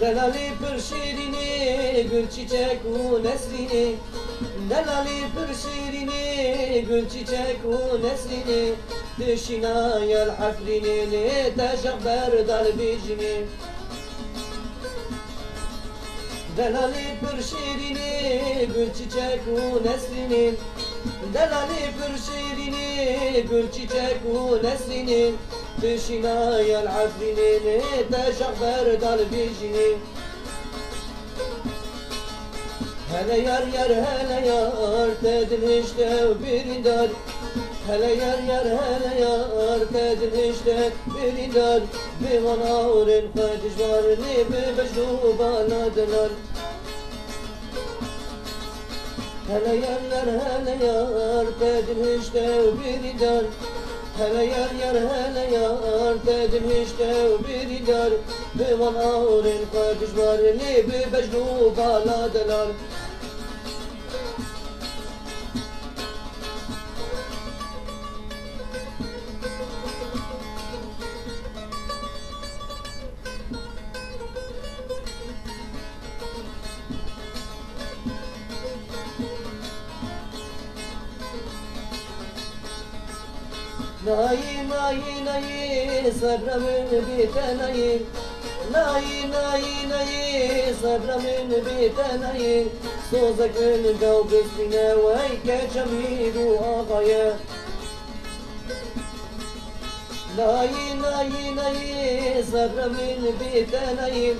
Delali pır şirini, gül çiçek u nesrini. Delali pır şirini, gül çiçek u nesrini. Dışına yel hafrini, teşakber dal vicini. Delali pır şirini, gül çiçek u nesrini. Delali pır şirini, gül çiçek u nesrini. Dışına yel hafrini, teşakber dal vicini. Hele yar yar hele yar dedin işte bir dar. Hele yar yar hele yar dedin işte bir dar. Bir manavrin fetiş var ne bir beşlu baladılar. Hele yar yar hele yar dedin işte bir dar. Hele yar yar hele yar dedin işte bir dar. Bir manavrin fetiş var ne bir beşlu baladılar. Nayi nayi nayi sabrımın bitenayi. Nayi nayi nayi sabrımın bitenayi. Sozakın gavbisine vay keçamiru ağaya. Nayi nayi nayi sabrımın bitenayi.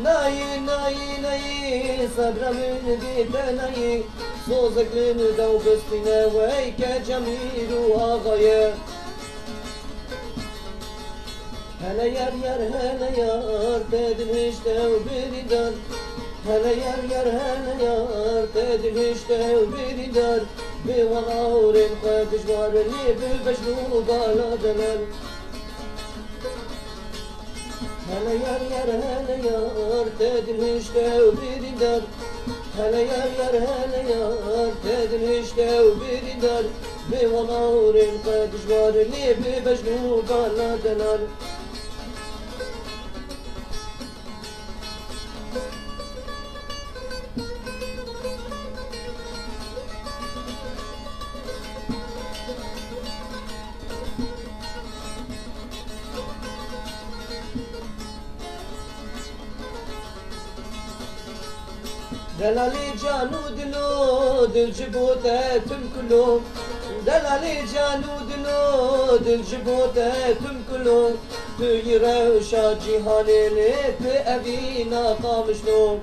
Nayi nayi nayi sabrımın bitenayi. Sozakın gavbisine vay keçamiru ağaya. Hele yar yar hele yar dedin işte bir dar. Hele yar yar hele yar dedin işte bir dar. Bir vanavrin fetiş var ne bir beşlu baladılar. Hele yar yar hele yar dedin işte bir dar. Hele yar yar hele yar dedin işte bir dar. Bir vanavrin fetiş var ne bir beşlu baladılar. Delali canu dilo dil jibote tüm kulum. Delali canu dilo dil jibote tüm kulum. Tu yirevşa cihanini tu evina kamışlum.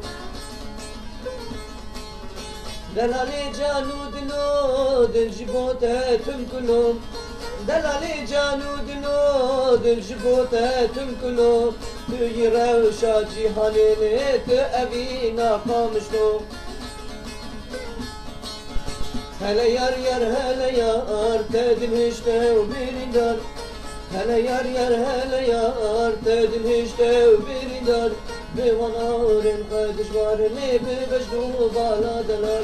Delali canu dilo dil jibote tüm kulum. Delali canu dilo dil jibote tüm kulum. Tu yirevşa cihanini tu evina kamışlum. Hele yar yar hele yar dedin işte bir dar. Hele yar yar hele yar dedin işte bir dar. Bir vanavrin fetiş var ne bir beşlu baladılar.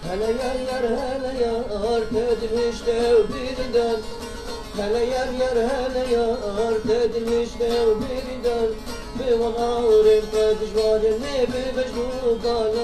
Hele yar yar hele yar dedin işte bir dar. Hele yar yar hele yar dedin işte bir dar. Bir vanavrin fetiş var ne bir beşlu baladılar.